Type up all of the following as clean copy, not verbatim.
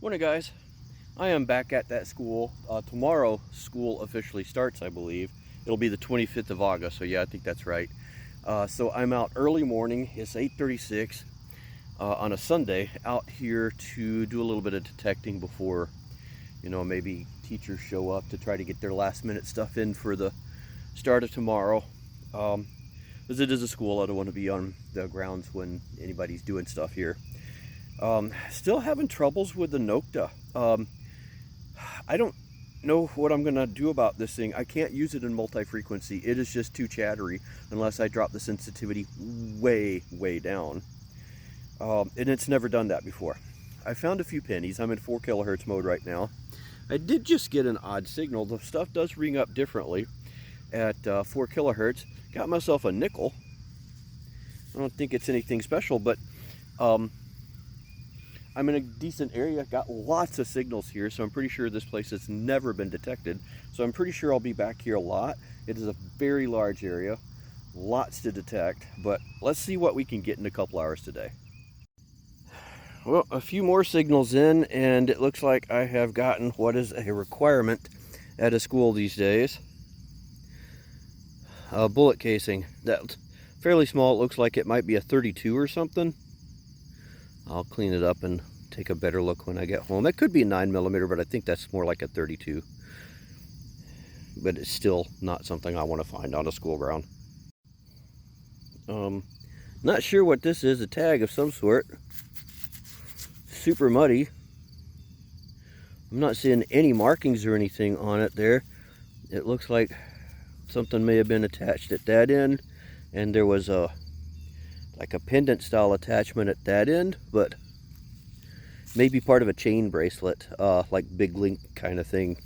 Morning, guys. I am back at that school. Tomorrow, school officially starts, I believe. It'll be the 25th of August, so yeah, I think that's right. So I'm out early morning. It's 8:36 on a Sunday, out here to do a little bit of detecting before, maybe teachers show up to try to get their last minute stuff in for the start of tomorrow. As it is a school, I don't want to be on the grounds when anybody's doing stuff here. Still having troubles with the Nokta. I don't know what I'm gonna do about this thing. I can't use it in multi-frequency. It is just too chattery unless I drop the sensitivity way down. And it's never done that before. I found a few pennies. I'm in 4 kilohertz mode right now. I did just get an odd signal. The stuff does ring up differently at 4 kilohertz. Got myself a nickel. I don't think it's anything special, but I'm in a decent area, got lots of signals here, so I'm pretty sure this place has never been detected. So I'm pretty sure I'll be back here a lot. It is a very large area, lots to detect, but let's see what we can get in a couple hours today. Well, a few more signals in, and it looks like I have gotten what is a requirement at a school these days. A bullet casing. That's fairly small. It looks like it might be a 32 or something. I'll clean it up and take a better look when I get home. It could be a 9mm, but I think that's more like a 32. But it's still not something I want to find on a school ground. Not sure what this is, a tag of some sort. Super muddy. I'm not seeing any markings or anything on it there. It looks like something may have been attached at that end, and there was like a pendant style attachment at that end, but maybe part of a chain bracelet, like big link kind of thing.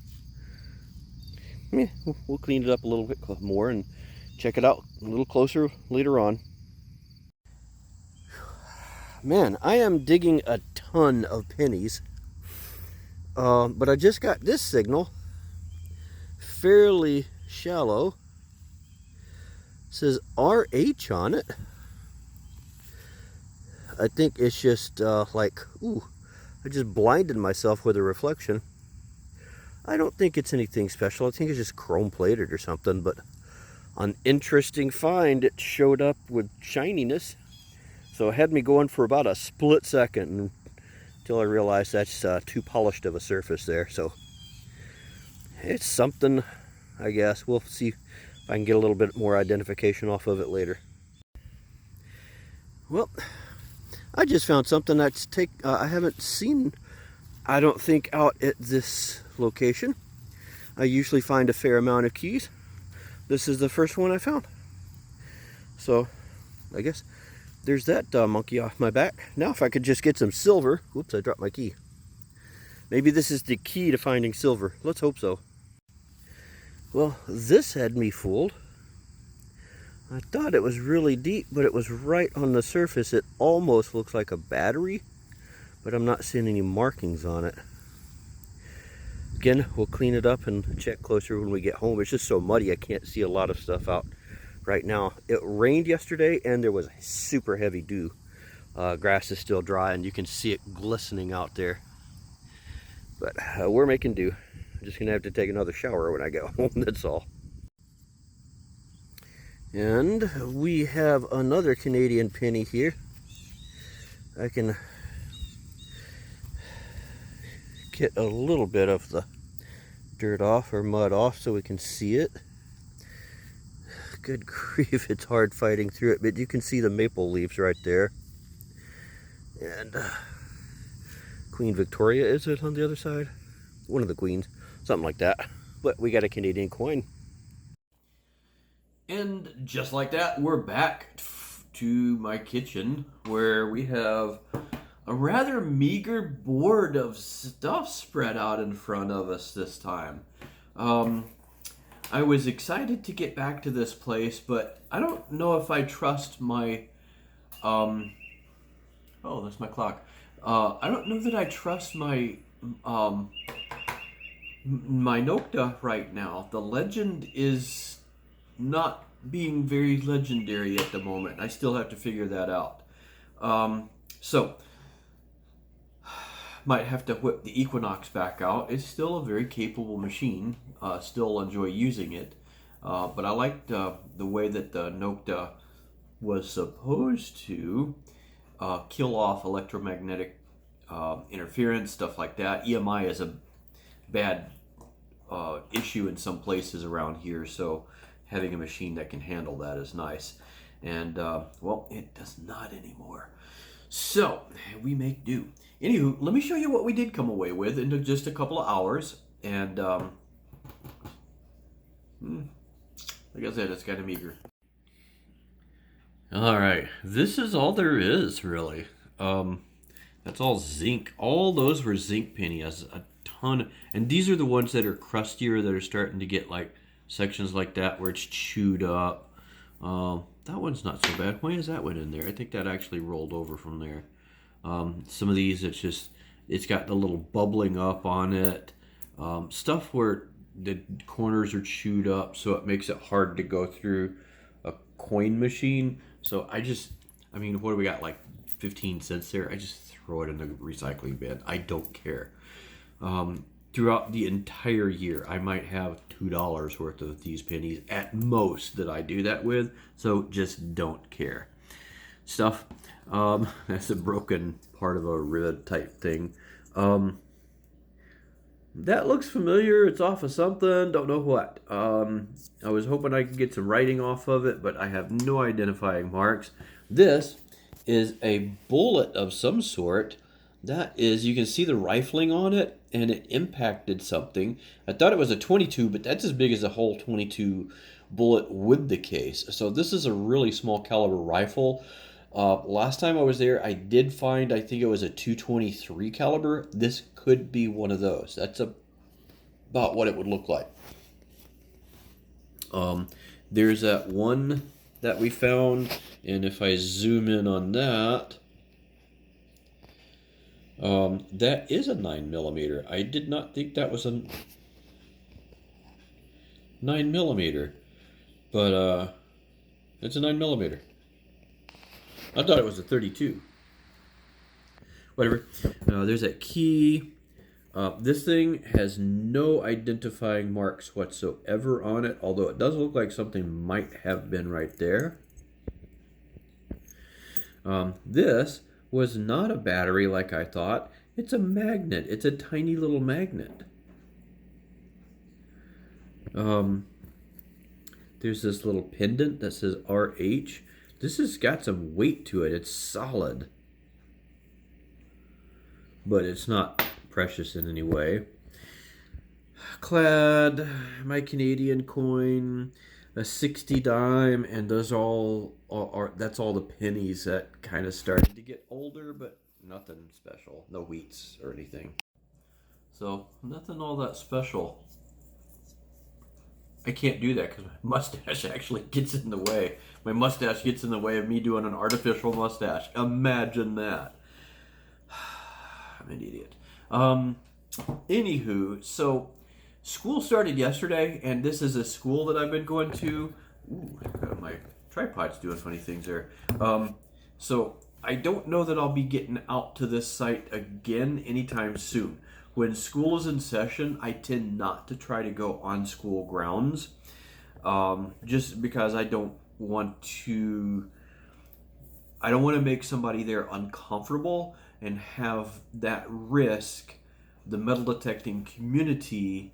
Yeah, we'll clean it up a little bit more and check it out a little closer later on. Man, I am digging a ton of pennies, but I just got this signal, fairly shallow. It says RH on it. I think it's just like, ooh, I just blinded myself with a reflection. I don't think it's anything special. I think it's just chrome plated or something, but an interesting find. It showed up with shininess. So it had me going for about a split second until I realized that's too polished of a surface there. So it's something, I guess. We'll see if I can get a little bit more identification off of it later. Well, I just found something that's I haven't seen, I don't think, out at this location. I usually find a fair amount of keys. This is the first one I found. So I guess there's that monkey off my back. Now if I could just get some silver. Whoops, I dropped my key. Maybe this is the key to finding silver. Let's hope so. Well, this had me fooled. I thought it was really deep, but it was right on the surface. It almost looks like a battery, but I'm not seeing any markings on it. Again, we'll clean it up and check closer when we get home. It's just so muddy, I can't see a lot of stuff out right now. It rained yesterday, and there was super heavy dew. Grass is still dry, and you can see it glistening out there. But we're making do. I'm just going to have to take another shower when I get home, that's all. And we have another Canadian penny here. I can get a little bit of the dirt off or mud off so we can see it. Good grief, it's hard fighting through it, but you can see the maple leaves right there. And Queen Victoria, is it on the other side? One of the queens, something like that. But we got a Canadian coin. And just like that, we're back to my kitchen where we have a rather meager board of stuff spread out in front of us this time. I was excited to get back to this place, but I don't know if I trust my, oh, that's my clock. I don't know that I trust my, my Nokta right now. The legend is not being very legendary at the moment. I still have to figure that out. So Might have to whip the Equinox back out. It's still a very capable machine. Still enjoy using it. But I liked the way that the Nokta was supposed to kill off electromagnetic interference, stuff like that. EMI is a bad issue in some places around here, so having a machine that can handle that is nice. And well, it does not anymore. So we make do. Anywho, let me show you what we did come away with in just a couple of hours. And like I said, it's kind of meager. All right, this is all there is, really. That's all zinc. All those were zinc pennies, a ton. And these are the ones that are crustier, that are starting to get like sections like that where it's chewed up. That one's not so bad. Why is that one in there? I think that actually rolled over from there. Some of these, it's got the little bubbling up on it. Stuff where the corners are chewed up, so it makes it hard to go through a coin machine. So I mean, what do we got, like 15 cents there? I just throw it in the recycling bin. I don't care. Throughout the entire year, I might have $2 worth of these pennies at most that I do that with, so just don't care. Stuff, that's a broken part of a rivet type thing. That looks familiar. It's off of something, don't know what. I was hoping I could get some writing off of it, but I have no identifying marks. This is a bullet of some sort. That is, you can see the rifling on it, and it impacted something. I thought it was a 22, but that's as big as a whole 22 bullet with the case. So this is a really small caliber rifle. Last time I was there, I did find, I think it was a 223 caliber. This could be one of those. That's about what it would look like. There's that one that we found, and if I zoom in on that, that is a 9mm. I did not think that was a 9mm, but it's a 9mm. I thought it was a 32. Whatever. There's that key. This thing has no identifying marks whatsoever on it, although it does look like something might have been right there. This was not a battery like I thought. It's a magnet. It's a tiny little magnet. There's this little pendant that says RH. This has got some weight to it. It's solid, but it's not precious in any way. Clad, my Canadian coin, a 60 dime, and those that's all the pennies that kind of started to get older, but nothing special. No wheats or anything. So nothing all that special. I can't do that because my mustache actually gets in the way. My mustache gets in the way of me doing an artificial mustache. Imagine that. I'm an idiot. Anywho, so school started yesterday, and this is a school that I've been going to. Ooh, my tripod's doing funny things there. So I don't know that I'll be getting out to this site again anytime soon. When school is in session, I tend not to try to go on school grounds, just because I don't want to make somebody there uncomfortable and have that risk, the metal detecting community,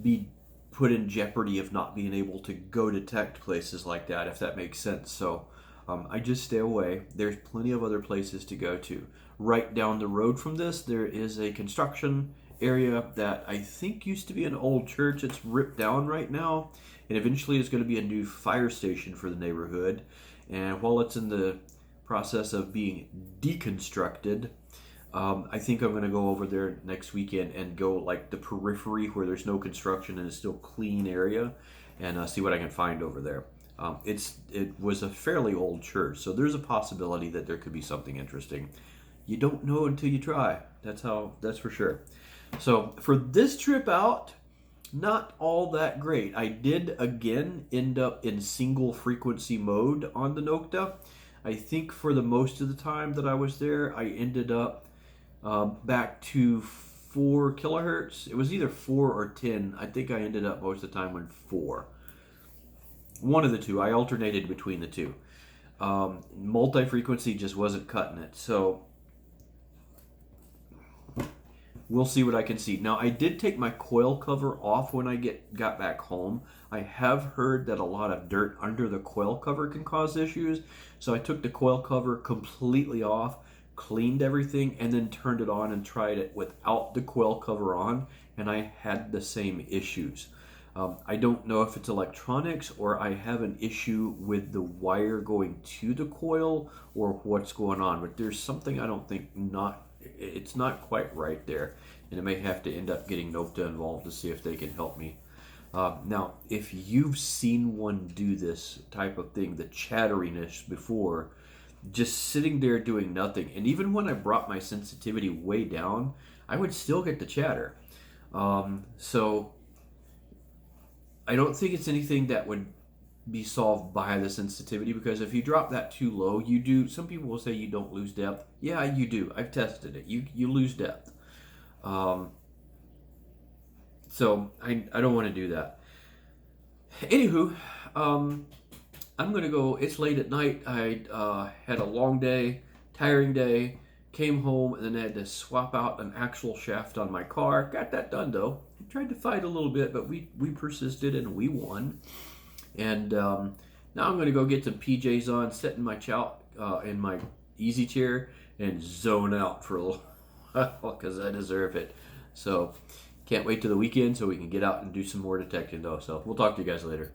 be put in jeopardy of not being able to go detect places like that, if that makes sense. So I just stay away. There's plenty of other places to go to. Right down the road from this, there is a construction area that I think used to be an old church. It's ripped down right now, and eventually is going to be a new fire station for the neighborhood. And while it's in the process of being deconstructed, I think I'm going to go over there next weekend and go like the periphery where there's no construction and it's still clean area, and see what I can find over there. It was a fairly old church, so there's a possibility that there could be something interesting. You don't know until you try. That's for sure. So for this trip out, not all that great. I did again end up in single frequency mode on the Nokta. I think for the most of the time that I was there, I ended up back to 4 kilohertz. It was either 4 or 10. I think I ended up most of the time with 4. One of the two. I alternated between the two. Multi-frequency just wasn't cutting it. So we'll see what I can see. Now, I did take my coil cover off when I got back home. I have heard that a lot of dirt under the coil cover can cause issues. So I took the coil cover completely off, cleaned everything, and then turned it on and tried it without the coil cover on, and I had the same issues. I don't know if it's electronics or I have an issue with the wire going to the coil or what's going on, but there's something I don't think it's not quite right there, and I may have to end up getting Nokta involved to see if they can help me. Now, if you've seen one do this type of thing, the chatteriness before, just sitting there doing nothing, and even when I brought my sensitivity way down, I would still get the chatter. So I don't think it's anything that would be solved by the sensitivity, because if you drop that too low, you do. Some people will say you don't lose depth. Yeah, you do. I've tested it. You lose depth. So I don't want to do that. Anywho, I'm gonna go. It's late at night. I had a long day, tiring day. Came home and then I had to swap out an axle shaft on my car. Got that done though. Tried to fight a little bit, but we persisted and we won. And now I'm going to go get some PJs on, sit in my in my easy chair, and zone out for a little while because I deserve it. So can't wait till the weekend so we can get out and do some more detecting though. So we'll talk to you guys later.